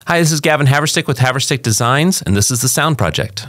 Hi, this is Gavin Haverstick with Haverstick Designs, and this is the S.O.U.N.D Project.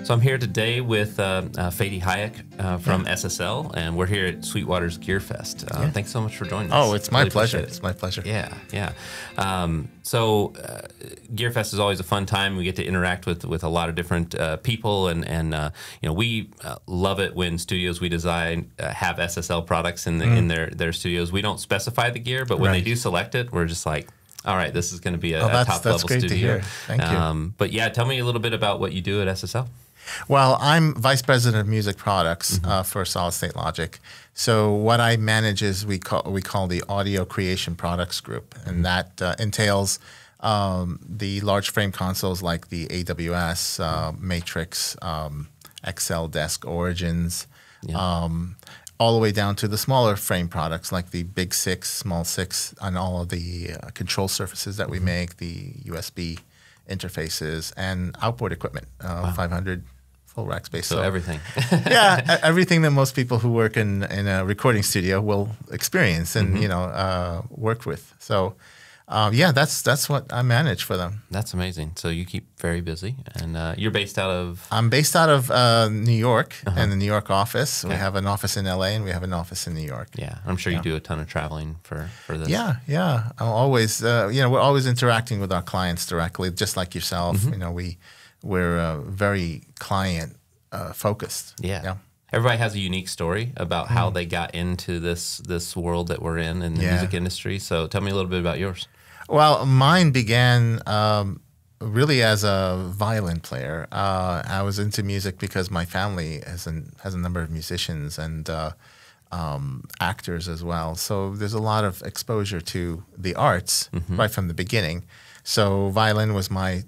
So I'm here today with Fadi Hayek from SSL, and we're here at Sweetwater's Gear Fest. Thanks so much for joining us. Oh, it's my pleasure. It's my pleasure. Yeah, yeah. Gear Fest is always a fun time. We get to interact with a lot of different people, and you know, we love it when studios we design have SSL products in their studios. We don't specify the gear, but when they do select it, we're just like, all right, this is going to be a top level studio. To hear. Thank you. But yeah, tell me a little bit about what you do at SSL. Well, I'm Vice President of Music Products for Solid State Logic. So what I manage is we call the Audio Creation Products Group, and that entails the large frame consoles like the AWS, Matrix, XL Desk Origins, all the way down to the smaller frame products like the Big 6, Small 6, and all of the control surfaces that we make, the USB interfaces, and outboard equipment, 500 full rack space. So everything. Yeah, everything that most people who work in a recording studio will experience and work with. So yeah, that's what I manage for them. That's amazing. So you keep very busy, and you're based out of? I'm based out of New York, in the New York office. Okay. We have an office in LA, and we have an office in New York. Yeah, I'm sure you do a ton of traveling for this. Yeah. I'm always, we're always interacting with our clients directly, just like yourself. You know, we're very client focused. Yeah. Everybody has a unique story about how they got into this world that we're in the music industry. So tell me a little bit about yours. Well, mine began really as a violin player. I was into music because my family has a number of musicians and actors as well. So there's a lot of exposure to the arts right from the beginning. So violin was my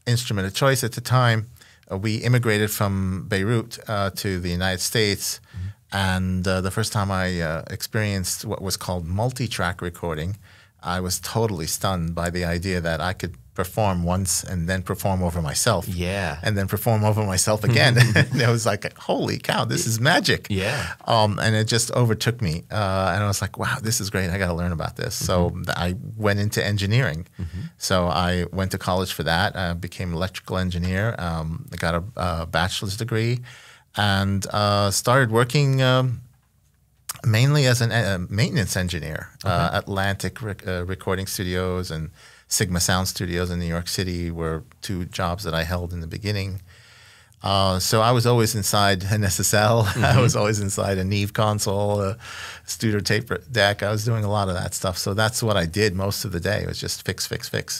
instrument of choice at the time. We immigrated from Beirut to the United States, and the first time I experienced what was called multi-track recording, I was totally stunned by the idea that I could perform once and then perform over myself. Yeah. And then perform over myself again. And it was like, holy cow, this is magic. Yeah. And it just overtook me. And I was like, wow, this is great. I got to learn about this. So I went into engineering. So I went to college for that. I became an electrical engineer. I got a bachelor's degree and started working mainly as a maintenance engineer. Atlantic Recording Studios and Sigma Sound Studios in New York City were two jobs that I held in the beginning. So I was always inside an SSL. I was always inside a Neve console, a Studer tape deck. I was doing a lot of that stuff. So that's what I did most of the day. It was just fix.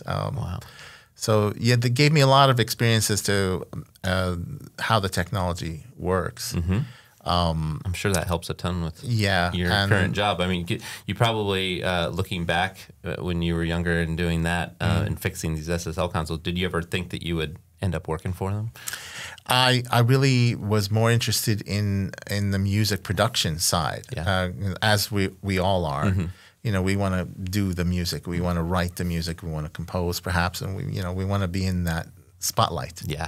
Wow. So yeah, that gave me a lot of experience as to how the technology works. I'm sure that helps a ton with your current job. I mean, you probably, looking back when you were younger and doing that and fixing these SSL consoles, did you ever think that you would end up working for them? I really was more interested in the music production side, as we all are. You know, we want to do the music, we want to write the music, we want to compose perhaps, and we want to be in that spotlight. Yeah.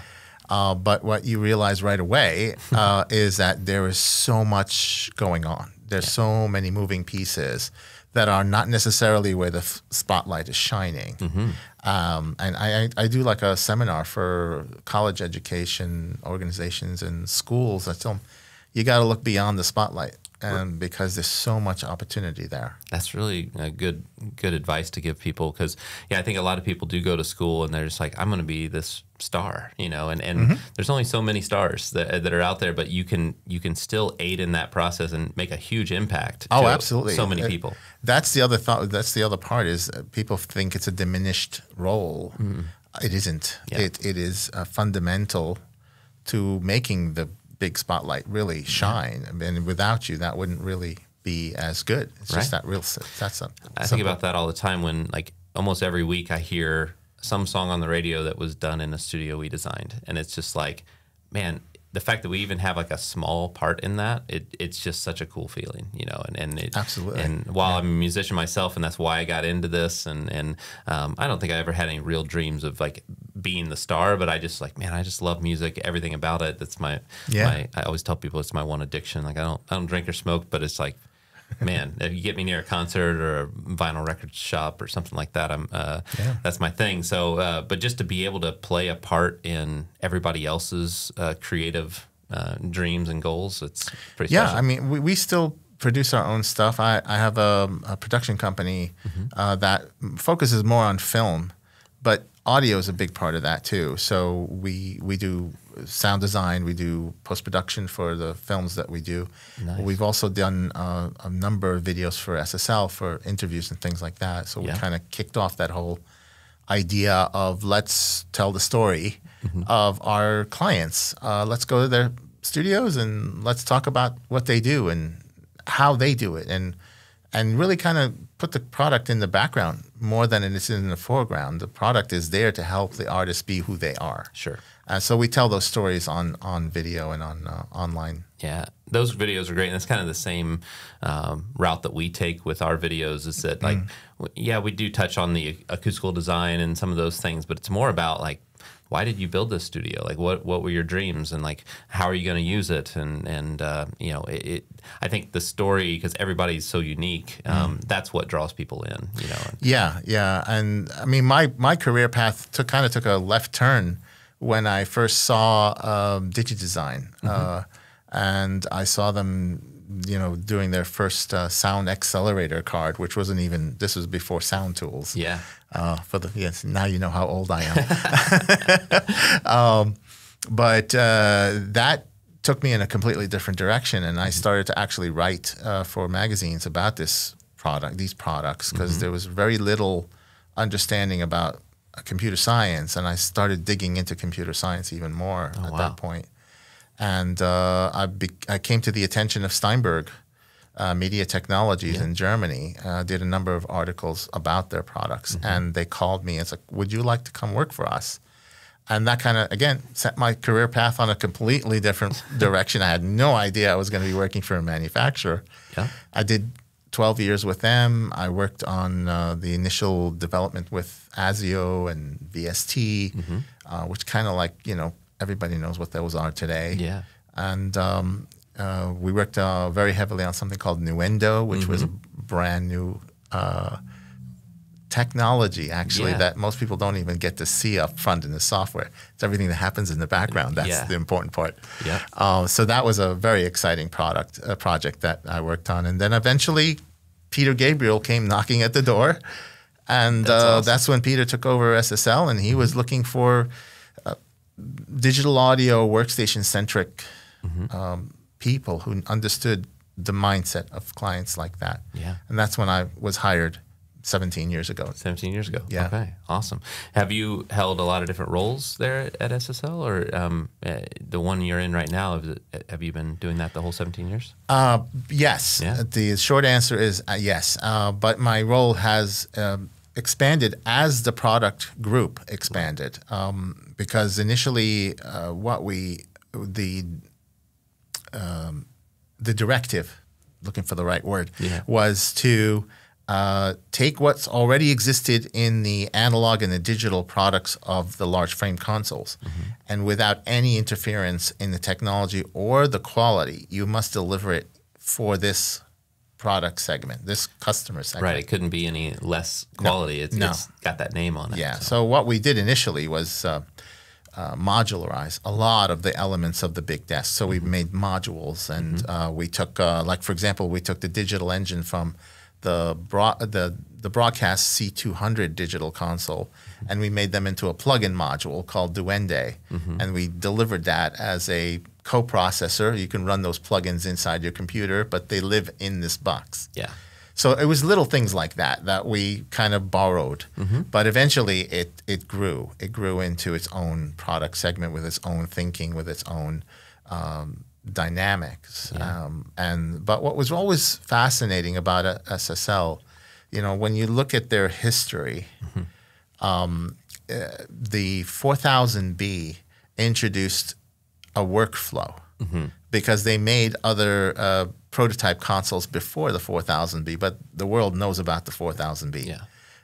But what you realize right away is that there is so much going on. There's so many moving pieces that are not necessarily where the spotlight is shining. And I do like a seminar for college education organizations and schools. I tell them, you got to look beyond the spotlight, because there's so much opportunity there. That's really good advice to give people, because I think a lot of people do go to school and they're just like, I'm going to be this star, and there's only so many stars that are out there, but you can still aid in that process and make a huge impact. Oh, absolutely. So many people. That's the other thought. That's the other part is people think it's a diminished role. It isn't. Yeah. It is fundamental to making the big spotlight really shine. I mean, without you, that wouldn't really be as good. It's just that real. I think about that all the time when, like, almost every week I hear some song on the radio that was done in a studio we designed, and it's just like, man, the fact that we even have like a small part in that, it's just such a cool feeling, Absolutely. And while I'm a musician myself, and that's why I got into this, and I don't think I ever had any real dreams of like being the star, but I just I just love music, everything about it. That's my I always tell people it's my one addiction. Like I don't drink or smoke, but it's like man, if you get me near a concert or a vinyl record shop or something like that, that's my thing. So, but just to be able to play a part in everybody else's creative dreams and goals, it's pretty special. Yeah, I mean, we still produce our own stuff. I have a production company that focuses more on film, but audio is a big part of that too. So we do sound design, we do post-production for the films that we do. Nice. We've also done a number of videos for SSL for interviews and things like that. So we kind of kicked off that whole idea of let's tell the story of our clients. Let's go to their studios and let's talk about what they do and how they do it, and really kind of put the product in the background more than it is in the foreground. The product is there to help the artist be who they are. Sure. So we tell those stories on video and on online. Yeah, those videos are great, and it's kind of the same route that we take with our videos. Is that like, yeah, we do touch on the acoustical design and some of those things, but it's more about like, why did you build this studio? Like, what were your dreams, and like, how are you going to use it? And you know, I think the story, because everybody's so unique, that's what draws people in. You know. Yeah, and I mean, my career path took a left turn when I first saw DigiDesign, and I saw them, you know, doing their first sound accelerator card, which wasn't even, this was before sound tools. Yeah. Yes, now you know how old I am. But that took me in a completely different direction, and I started to actually write for magazines about these products, because there was very little understanding about computer science, and I started digging into computer science even more at that point. And I came to the attention of Steinberg Media Technologies in Germany, did a number of articles about their products, and they called me and said, would you like to come work for us? And that kind of, again, set my career path on a completely different direction. I had no idea I was going to be working for a manufacturer. Yeah. I did 12 years with them. I worked on the initial development with ASIO and VST, which kind of like, you know, everybody knows what those are today. Yeah. And we worked very heavily on something called S.O.U.N.D, which was a brand new technology, actually, that most people don't even get to see up front in the software. It's everything that happens in the background. That's the important part. Yeah. So that was a very exciting project that I worked on. And then eventually Peter Gabriel came knocking at the door. And that's when Peter took over SSL, and he was looking for digital audio workstation-centric people who understood the mindset of clients like that. Yeah. And that's when I was hired 17 years ago. 17 years ago. Yeah. Okay. Awesome. Have you held a lot of different roles there at SSL, or the one you're in right now? Have you been doing that the whole 17 years? Yes. Yeah. The short answer is yes. But my role has expanded as the product group expanded, because initially the directive, looking for the right word, was to take what's already existed in the analog and the digital products of the large frame consoles, and without any interference in the technology or the quality, you must deliver it for this product segment, this customer segment. Right, it couldn't be any less quality. It's got that name on it. Yeah, so what we did initially was modularize a lot of the elements of the big desk. So we made modules, and we took, like for example, we took the digital engine from the broadcast C200 digital console, and we made them into a plug-in module called S.O.U.N.D, and we delivered that as a coprocessor. You can run those plugins inside your computer, but they live in this box. Yeah. So it was little things like that we kind of borrowed, but eventually it grew. It grew into its own product segment with its own thinking, with its own dynamics. Yeah. But what was always fascinating about SSL, you know, when you look at their history, the 4000B introduced a workflow because they made other prototype consoles before the 4000B, but the world knows about the 4000B. Yeah.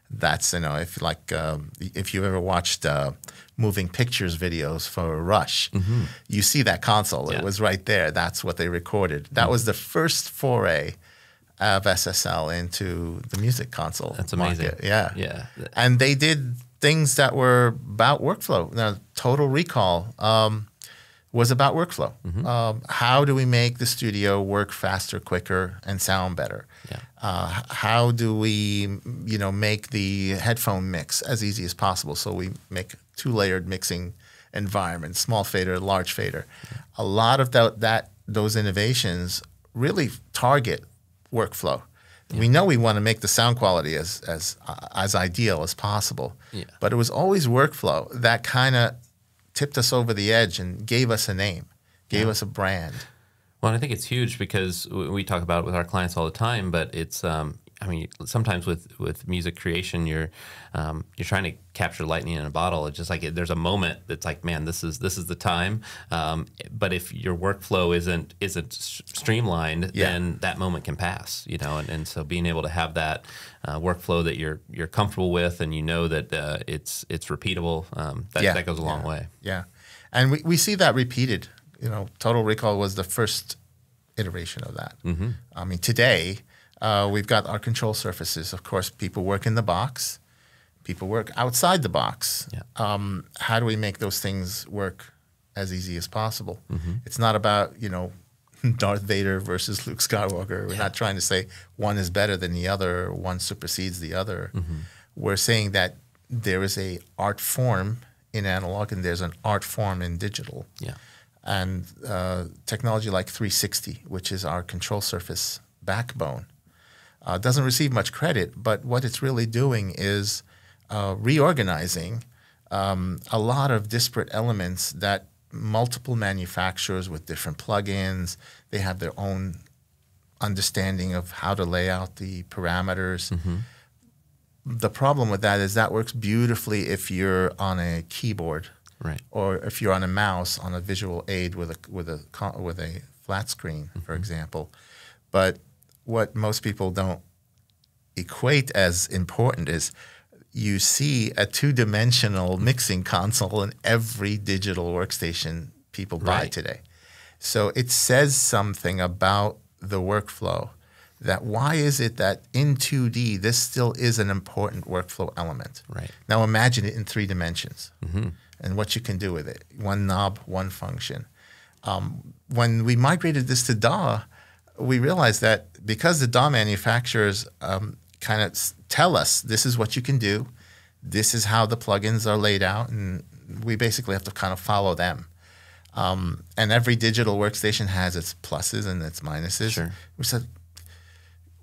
That's, you know, if you've ever watched moving pictures videos for Rush, you see that console. Yeah. It was right there. That's what they recorded. That was the first foray of SSL into the music console. That's amazing. Market. Yeah. Yeah. And they did things that were about workflow. Now, Total Recall was about workflow. How do we make the studio work faster, quicker, and sound better? Yeah. How do we, make the headphone mix as easy as possible? So we make 2-layered mixing environment, small fader, large fader. A lot of those innovations really target workflow. Yeah. We know we want to make the sound quality as ideal as possible, but it was always workflow that kind of tipped us over the edge and gave us a name, gave us a brand. Well, I think it's huge because we talk about it with our clients all the time, but it's sometimes with music creation, you're trying to capture lightning in a bottle. It's just like there's a moment that's like, man, this is the time. But if your workflow isn't streamlined, then that moment can pass. And so being able to have that workflow that you're comfortable with, and that it's repeatable, that goes a long way. Yeah, and we see that repeated. Total Recall was the first iteration of that. I mean, today. We've got our control surfaces. Of course, people work in the box. People work outside the box. Yeah. How do we make those things work as easy as possible? It's not about, Darth Vader versus Luke Skywalker. We're not trying to say one is better than the other, one supersedes the other. We're saying that there is a art form in analog and there's an art form in digital. Yeah. And technology like 360, which is our control surface backbone, doesn't receive much credit, but what it's really doing is reorganizing a lot of disparate elements that multiple manufacturers with different plugins, they have their own understanding of how to lay out the parameters. The problem with that is that works beautifully if you're on a keyboard, right, or if you're on a mouse on a visual aid with a flat screen, for example. But what most people don't equate as important is you see a 2-dimensional mixing console in every digital workstation people buy today. So it says something about the workflow, that why is it that in 2D this still is an important workflow element. Right. Now imagine it in 3 dimensions and what you can do with it. One knob, one function. When we migrated this to DAW, we realized that because the DAW manufacturers kind of tell us this is what you can do, this is how the plugins are laid out, and we basically have to kind of follow them. And every digital workstation has its pluses and its minuses. Sure. We said,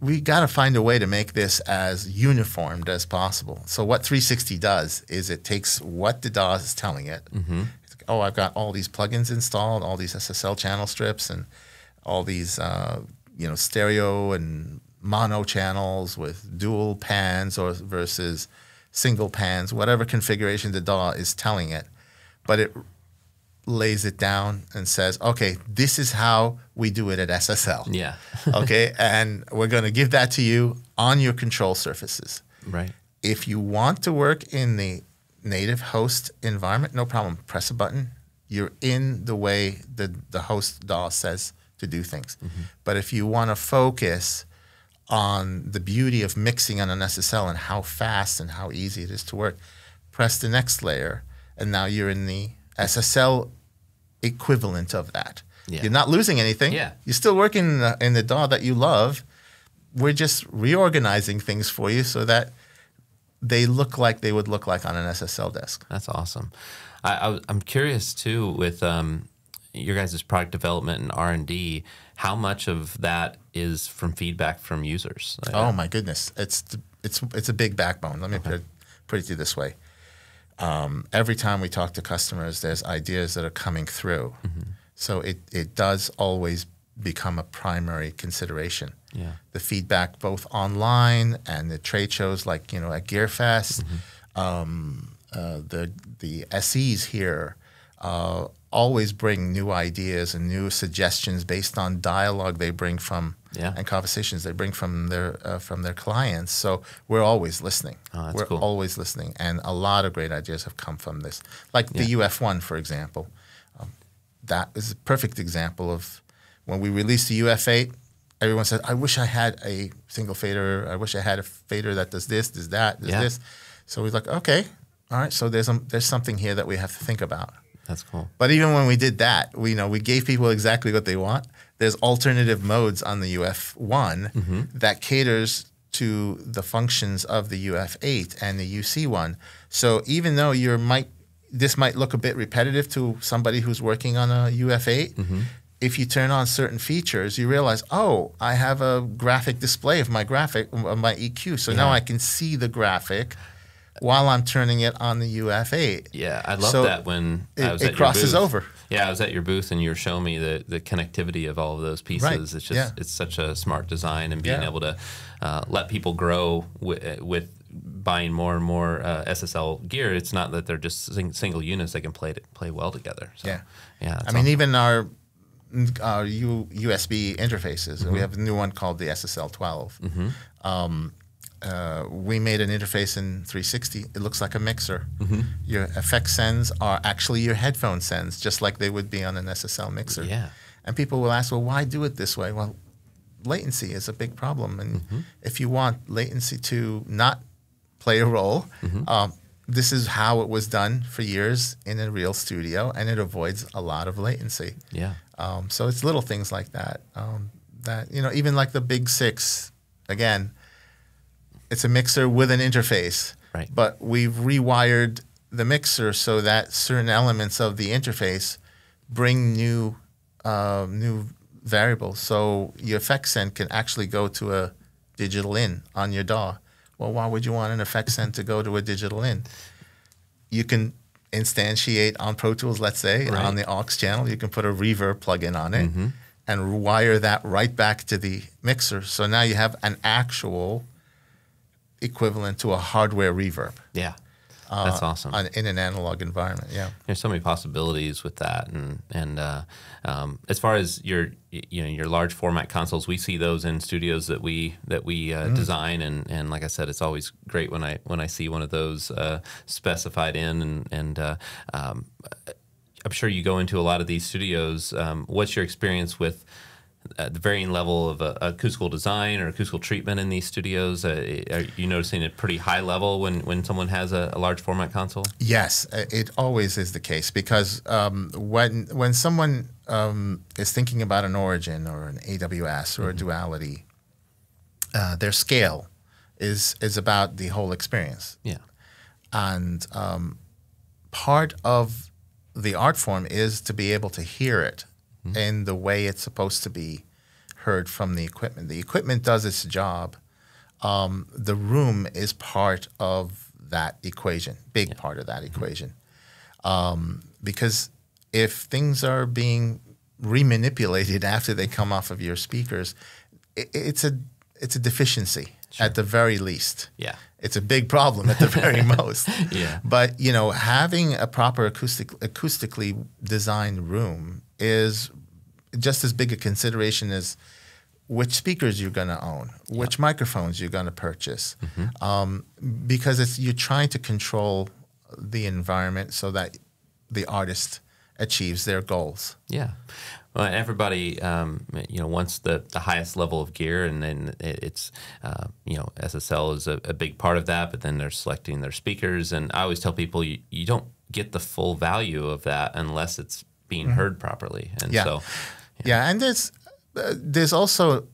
we got to find a way to make this as uniformed as possible. So what 360 does is it takes what the DAW is telling it. It's like, oh, I've got all these plugins installed, all these SSL channel strips, and all these stereo and mono channels with dual pans versus single pans, whatever configuration the DAW is telling it. But it lays it down and says, okay, this is how we do it at SSL. Yeah. Okay, and we're going to give that to you on your control surfaces. Right. If you want to work in the native host environment, no problem. Press a button. You're in the way the host DAW says to do things. But if you want to focus on the beauty of mixing on an SSL and how fast and how easy it is to work, press the next layer, and now you're in the SSL equivalent of that. Yeah. You're not losing anything. Yeah. You're still working in the DAW that you love. We're just reorganizing things for you so that they look like they would look like on an SSL desk. That's awesome. I'm curious too with your guys' product development and R&D, how much of that is from feedback from users? Oh my goodness, it's a big backbone. Let me put it to you this way. Every time we talk to customers, there's ideas that are coming through. So it does always become a primary consideration. Yeah. The feedback both online and the trade shows like at GearFest, the SEs here always bring new ideas and new suggestions based on dialogue they bring from and conversations they bring from their clients. So we're always listening. Oh, we're always listening, and a lot of great ideas have come from this. Like the UF1, for example, that is a perfect example of when we released the UF8. everyone says, I wish I had a single fader. I wish I had a fader that does this, does that, does this. So we're like, okay, all right. So there's something here that we have to think about. That's cool. But even when we did that, we gave people exactly what they want. There's alternative modes on the UF1 that caters to the functions of the UF8 and the UC1. So even though this might look a bit repetitive to somebody who's working on a UF8, if you turn on certain features, you realize, oh, I have a graphic display of my EQ. So now I can see the graphic while I'm turning it on the UF8. Yeah, I love that when I was at your booth. It crosses over. Yeah, I was at your booth and you were showing me the connectivity of all of those pieces. Right. It's just it's such a smart design, and being able to let people grow with buying more and more SSL gear. It's not that they're just single units; they can play well together. So, yeah. I mean, even our USB interfaces. We have a new one called the SSL 12. We made an interface in 360. It looks like a mixer. Your effect sends are actually your headphone sends, just like they would be on an SSL mixer. Yeah. And people will ask, well, why do it this way? Well, latency is a big problem. And if you want latency to not play a role, this is how it was done for years in a real studio, and it avoids a lot of latency. Yeah. So it's little things like that. That, even like the Big 6, again, it's a mixer with an interface, right? But we've rewired the mixer so that certain elements of the interface bring new variables. So your effect send can actually go to a digital in on your DAW. Well, why would you want an effect send to go to a digital in? You can instantiate on Pro Tools, let's say, on the aux channel. You can put a reverb plugin on it and wire that right back to the mixer. So now you have an actual equivalent to a hardware reverb. Yeah, that's awesome. In an analog environment, There's so many possibilities with that, and as far as your large format consoles, we see those in studios that we design, and like I said, it's always great when I see one of those specified in, and I'm sure you go into a lot of these studios. What's your experience with the varying level of acoustical design or acoustical treatment in these studios? Are you noticing a pretty high level when someone has a large format console? Yes, it always is the case, because when someone is thinking about an Origin or an AWS or a Duality, their scale is about the whole experience. Yeah. And part of the art form is to be able to hear it in the way it's supposed to be heard from the equipment. The equipment does its job. The room is part of that equation, big part of that equation. Because if things are being remanipulated after they come off of your speakers, it's a deficiency at the very least. Yeah. It's a big problem at the very most. Yeah. But, having a proper acoustically designed room is just as big a consideration as which speakers you're going to own, which microphones you're going to purchase, because you're trying to control the environment so that the artist achieves their goals. Yeah. Well, everybody, wants the highest level of gear, and then it's, SSL is a big part of that, but then they're selecting their speakers. And I always tell people you don't get the full value of that unless it's being heard properly. And and there's also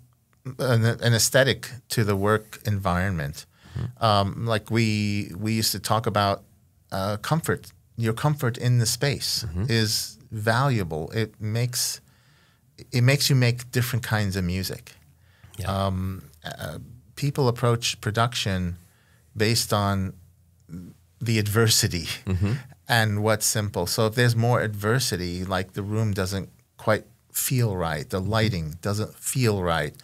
an aesthetic to the work environment. Like we used to talk about comfort. Your comfort in the space is valuable. It makes you make different kinds of music. Yeah. People approach production based on the adversity and what's simple. So if there's more adversity, like the room doesn't quite feel right, the lighting doesn't feel right,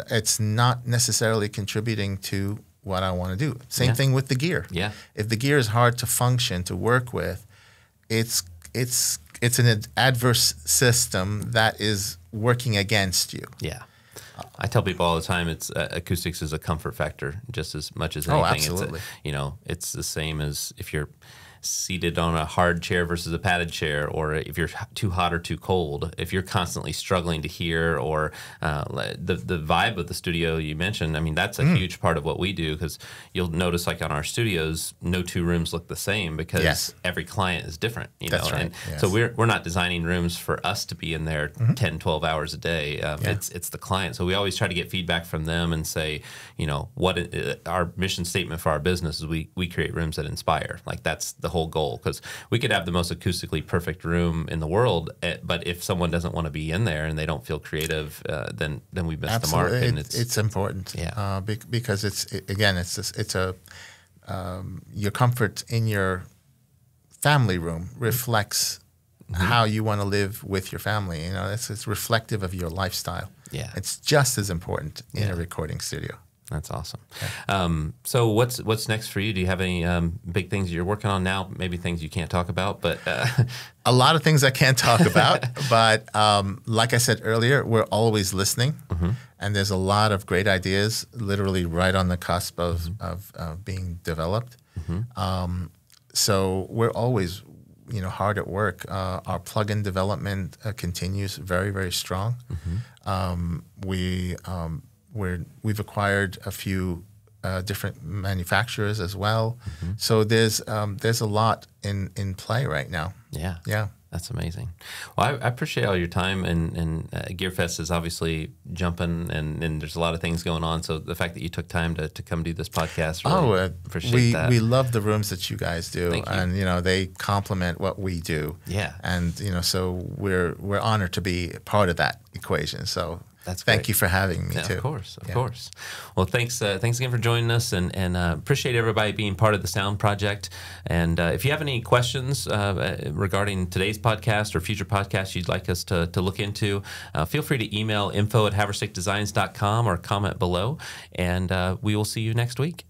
it's not necessarily contributing to what I want to do. Same thing with the gear. Yeah. If the gear is hard to function, to work with, it's an adverse system that is working against you. Yeah. I tell people all the time, it's acoustics is a comfort factor just as much as anything. Oh, absolutely. It's the same as if you're seated on a hard chair versus a padded chair, or if you're too hot or too cold, if you're constantly struggling to hear, or the vibe of the studio you mentioned, I mean, that's a huge part of what we do, because you'll notice like on our studios, no two rooms look the same because every client is different, you know. Right. And so we're not designing rooms for us to be in there 10, 12 hours a day. It's the client. So we always try to get feedback from them and say, you know, our mission statement for our business is we create rooms that inspire. Like that's the whole goal, because we could have the most acoustically perfect room in the world, but if someone doesn't want to be in there and they don't feel creative, then we missed the mark. And it's important, because your comfort in your family room reflects how you want to live with your family. You know, it's reflective of your lifestyle. Yeah, it's just as important in a recording studio. That's awesome. So what's next for you? Do you have any big things you're working on now? Maybe things you can't talk about, but a lot of things I can't talk about. But like I said earlier, we're always listening, and there's a lot of great ideas, literally right on the cusp of being developed. So we're always, you know, hard at work. Our plugin development continues very, very strong. We've acquired a few different manufacturers as well. So there's a lot in play right now. Yeah. That's amazing. Well, I appreciate all your time, and GearFest is obviously jumping, and there's a lot of things going on. So the fact that you took time to come do this podcast, really appreciate that. We love the rooms that you guys do. Thank you. And you know, they complement what we do. Yeah. And you know, so we're honored to be part of that equation. So thank you for having me too. Of course. Well, thanks again for joining us, and appreciate everybody being part of the S.O.U.N.D project. And if you have any questions regarding today's podcast or future podcasts you'd like us to look into, feel free to email info@haverstickdesigns.com or comment below, and we will see you next week.